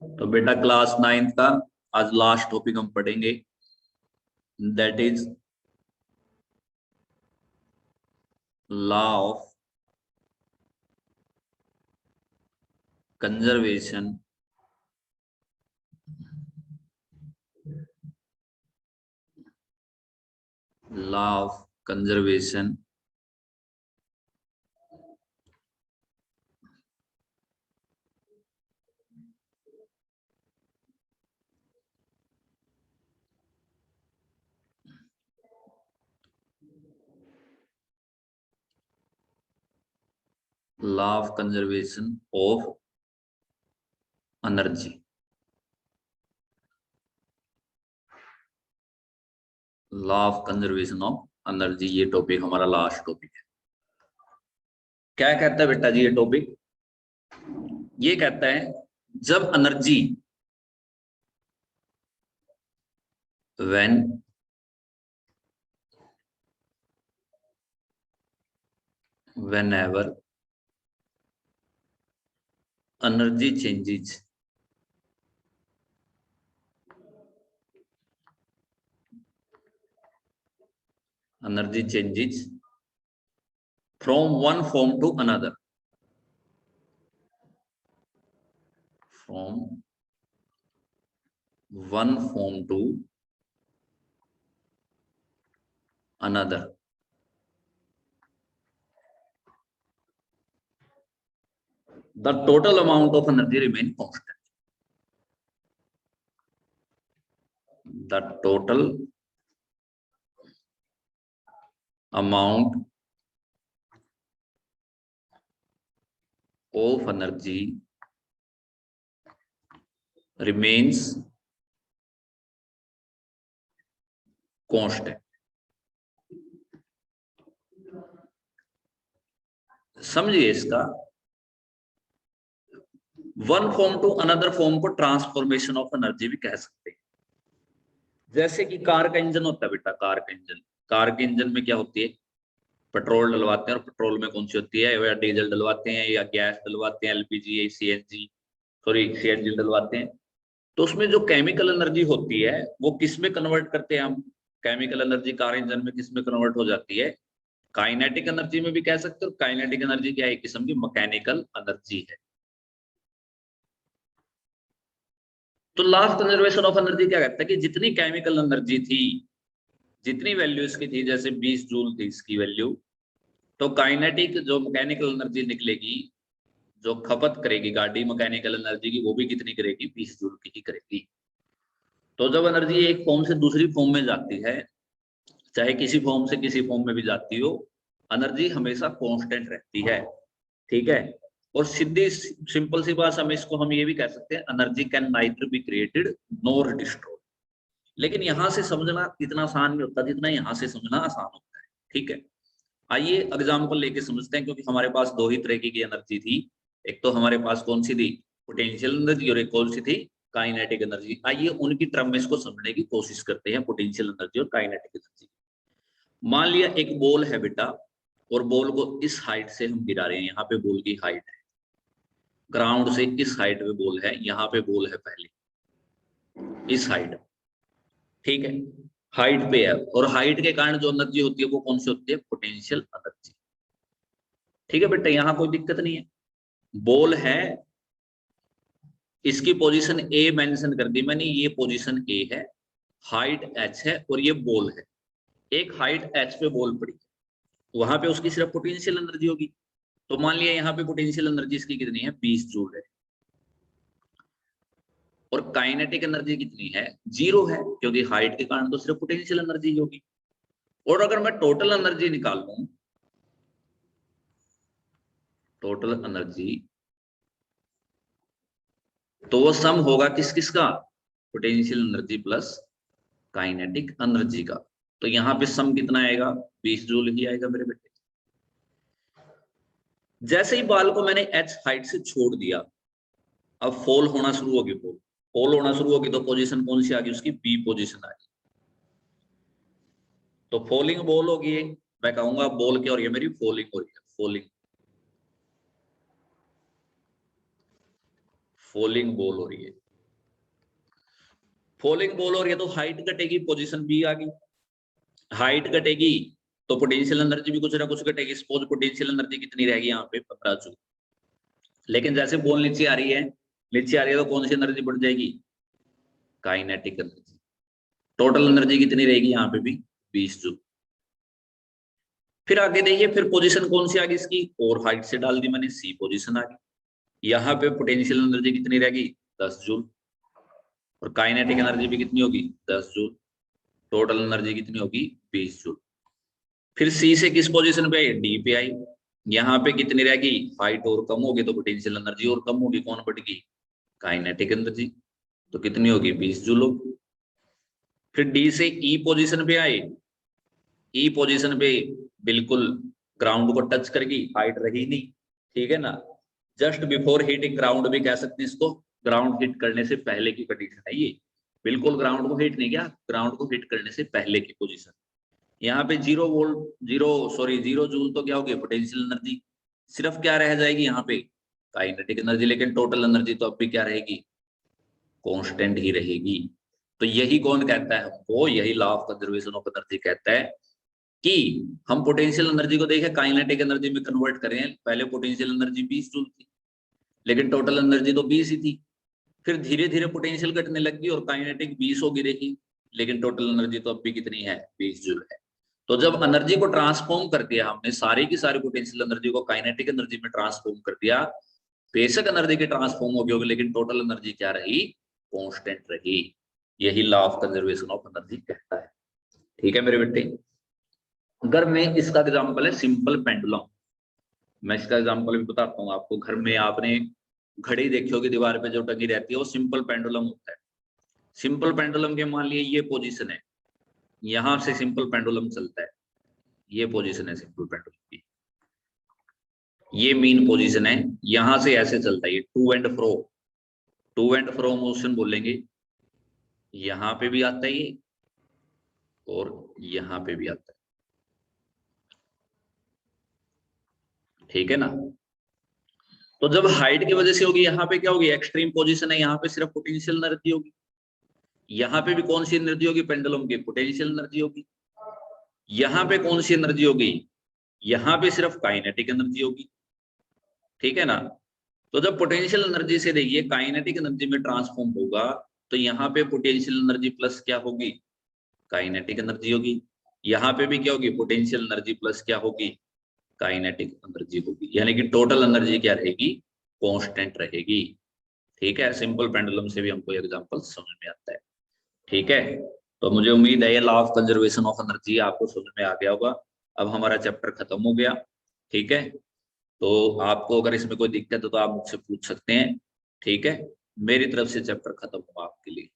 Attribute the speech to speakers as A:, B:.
A: तो बेटा class 9th का आज लास्ट टॉपिक हम पढ़ेंगे, that is law of conservation law of conservation law of conservation of energy. Law of conservation of energy, ये topic हमारा लास्ट टॉपिक है। क्या कहता है बेटा जी ये टॉपिक? ये कहता है जब energy whenever energy changes from one form to another, from one form to another, the total amount of energy remain constant. The total amount of energy remains constant. समझिए इसका, one form to another form को transformation of energy भी कह सकते हैं। जैसे कि car का इंजन होता है बेटा, कार के इंजन में क्या होती है? पेट्रोल डलवाते हैं, और पेट्रोल में कौन सी होती है? या डीजल डलवाते हैं, या गैस डलवाते हैं, एलपीजी, सीएनजी डलवाते हैं। तो उसमें जो केमिकल एनर्जी होती है वो किस में कन्वर्ट करते हैं हम? केमिकल एनर्जी कार इंजन में किस में कन्वर्ट हो जाती है? काइनेटिक एनर्जी में भी कह सकते हो। काइनेटिक एनर्जी क्या है? एक किस्म की मैकेनिकल एनर्जी है। तो law of conservation of energy क्या कहता है कि जितनी केमिकल एनर्जी थी, जितनी वैल्यू इसकी थी, जैसे 20 जूल थी इसकी वैल्यू, तो काइनेटिक जो मैकेनिकल एनर्जी निकलेगी, जो खपत करेगी गाड़ी मैकेनिकल एनर्जी की, वो भी कितनी करेगी? 20 जूल की ही करेगी। तो जब एनर्जी एक फॉर्म से दूसरी फॉर्म में जाती है, चाहे किसी फॉर्म से किसी फॉर्म में भी जाती हो, एनर्जी हमेशा कांस्टेंट रहती है। ठीक है। और सीधी सिंपल सी बात हम ये भी कह सकते हैं, energy can neither be created nor destroyed. लेकिन यहां से समझना इतना आसान नहीं होता जितना यहां से समझना आसान होता है। ठीक है। आइए एग्जाम्पल लेके समझते हैं, क्योंकि हमारे पास दो ही तरह की एनर्जी थी। एक तो हमारे पास कौन सी थी? पोटेंशियल एनर्जी, और एक कौन सी थी? Kinetic energy. आइए उनकी टर्म में इसको समझने की कोशिश करते हैं, पोटेंशियल एनर्जी और काइनेटिक एनर्जी। मान लिया एक बॉल है बेटा, और बॉल को इस हाइट से हम गिरा रहे हैं। यहाँ पे बॉल की हाइट है, ग्राउंड से इस हाइट पे बॉल है, यहाँ पे बॉल है पहले इस हाइट। ठीक है, हाइट पे है, और हाइट के कारण जो एनर्जी होती है वो कौन सी होती है? Potential energy. ठीक है बेटा, यहाँ कोई दिक्कत नहीं है। बॉल है, इसकी पोजीशन ए मेंशन कर दी मैंने, ये पोजीशन ए है, हाइट एच है, और ये बॉल है। एक हाइट एच पे बॉल पड़ी है, वहां पे उसकी सिर्फ पोटेंशियल एनर्जी होगी। तो मान लिया यहाँ पे पोटेंशियल एनर्जी इसकी कितनी है? 20 जूल है। और काइनेटिक एनर्जी कितनी है? 0 है, क्योंकि हाइट के कारण तो सिर्फ पोटेंशियल एनर्जी होगी। और अगर मैं टोटल एनर्जी निकाल लूं, टोटल एनर्जी, तो वो सम होगा किस किस का? Potential energy plus kinetic energy का। तो यहां पे सम कितना आएगा? 20 जूल ही आएगा मेरे बेटे। जैसे ही बॉल को मैंने एच हाइट से छोड़ दिया, अब फॉल होना शुरू होगी। फॉल होना शुरू होगी, तो पोजीशन कौन सी आ गई उसकी? बी पोजीशन आ गई। तो फॉलिंग बॉल होगी, मैं कहूंगा बॉल की, और ये मेरी फॉलिंग हो रही है। फॉलिंग बॉल हो रही है। फॉलिंग बॉल और ये तो हाइट घटेगी, पोजीशन बी आ गई, हाइट घटेगी तो पोटेंशियल एनर्जी भी कुछ ना कुछ घटेगी। सपोज पोटेंशियल एनर्जी कितनी रहेगी यहाँ पे 15 जूल, लेकिन जैसे बॉल नीचे आ रही है, नीचे आ रही है तो कौन सी एनर्जी बढ़ जाएगी, काइनेटिक एनर्जी। टोटल एनर्जी कितनी रहेगी यहाँ पे भी 20 जूल। फिर आगे देखिए, फिर पोजीशन कौन सी आ गई इसकी, और हाइट से डाल दी मैंने, सी पोजीशन आ गई। यहाँ पे पोटेंशियल एनर्जी कितनी रहेगी 10 जूल, और काइनेटिक एनर्जी भी कितनी होगी 10 जूल। टोटल एनर्जी कितनी होगी 20 जूल। फिर सी से किस पोजीशन पे आई, डी पे आई। यहाँ पे कितनी रहेगी, हाइट और कम होगी तो पोटेंशियल एनर्जी और कम होगी, कौन बढ़ेगी, काइनेटिक एनर्जी, तो कितनी होगी 20 जूल होगी। फिर डी से ई पोजीशन पे आए, ई पोजीशन पे बिल्कुल ग्राउंड को टच करगी, हाइट रही नहीं, ठीक है ना, जस्ट बिफोर हिटिंग ग्राउंड भी कह सकते हैं इसको, ग्राउंड हिट करने से पहले की कंडीशन है ये, बिल्कुल ग्राउंड को हिट नहीं किया, ग्राउंड को हिट करने से पहले की पोजीशन। यहाँ पे 0 जूल तो क्या होगी पोटेंशियल एनर्जी, सिर्फ क्या रह जाएगी यहाँ पे काइनेटिक एनर्जी, लेकिन टोटल एनर्जी तो अब भी क्या रहेगी, कांस्टेंट ही रहेगी। तो यही कौन कहता है हमको, यही law of conservation of energy कहता है कि हम पोटेंशियल एनर्जी को देखें काइनेटिक एनर्जी में कन्वर्ट करें। पहले पोटेंशियल एनर्जी 20 जूल थी, लेकिन टोटल एनर्जी तो 20 ही थी। फिर धीरे धीरे पोटेंशियल घटने लगी और काइनेटिक 20 होगी रही, लेकिन टोटल एनर्जी तो अब भी कितनी है 20 जूल है। तो जब एनर्जी को ट्रांसफॉर्म कर दिया हमने, सारी की सारी पोटेंशियल एनर्जी को काइनेटिक एनर्जी में ट्रांसफॉर्म कर दिया, बेशक एनर्जी की ट्रांसफॉर्म होगी लेकिन टोटल एनर्जी क्या रही, कांस्टेंट रही। यही law of conservation of energy कहता है। ठीक है मेरे बेटे। अगर मैं इसका एग्जांपल है सिंपल पेंडुलम, मैं इसका एग्जांपल भी बताता हूँ आपको। घर में आपने घड़ी देखी होगी दीवार पे जो टंगी रहती है, वो सिंपल पेंडुलम होता है। सिंपल पेंडुलम के मान लिए ये पोजीशन है, यहां से सिंपल पेंडुलम चलता है, ये पोजीशन है सिंपल पेंडुलम की, ये मेन पोजीशन है, यहां से ऐसे चलता है ये टू एंड फ्रो मोशन बोलेंगे। यहां पे भी आता है ये और यहां पे भी आता है, ठीक है ना। तो जब हाइट की वजह से होगी, यहाँ पे क्या होगी, एक्सट्रीम पोजीशन है, यहाँ पे सिर्फ पोटेंशियल एनर्जी होगी। यहाँ पे भी कौन सी एनर्जी होगी, पेंडुलम की पोटेंशियल एनर्जी होगी। यहाँ पे कौन सी एनर्जी होगी, यहाँ पे सिर्फ काइनेटिक एनर्जी होगी, ठीक है ना। तो जब पोटेंशियल एनर्जी से देखिए काइनेटिक एनर्जी में ट्रांसफॉर्म होगा, तो यहाँ पे पोटेंशियल एनर्जी प्लस क्या होगी, काइनेटिक एनर्जी होगी। यहाँ पे भी क्या होगी, पोटेंशियल एनर्जी प्लस क्या होगी, काइनेटिक एनर्जी होगी, यानी कि टोटल एनर्जी क्या रहेगी, कांस्टेंट रहेगी। ठीक है, सिंपल पेंडुलम से भी हमको एग्जांपल समझ में आता है। ठीक है, तो मुझे उम्मीद है ये law of conservation of energy आपको समझ में आ गया होगा। अब हमारा चैप्टर खत्म हो गया। ठीक है, तो आपको अगर इसमें कोई दिक्कत है तो आप मुझसे पूछ सकते हैं। ठीक है, मेरी तरफ से चैप्टर खत्म हुआ आपके लिए।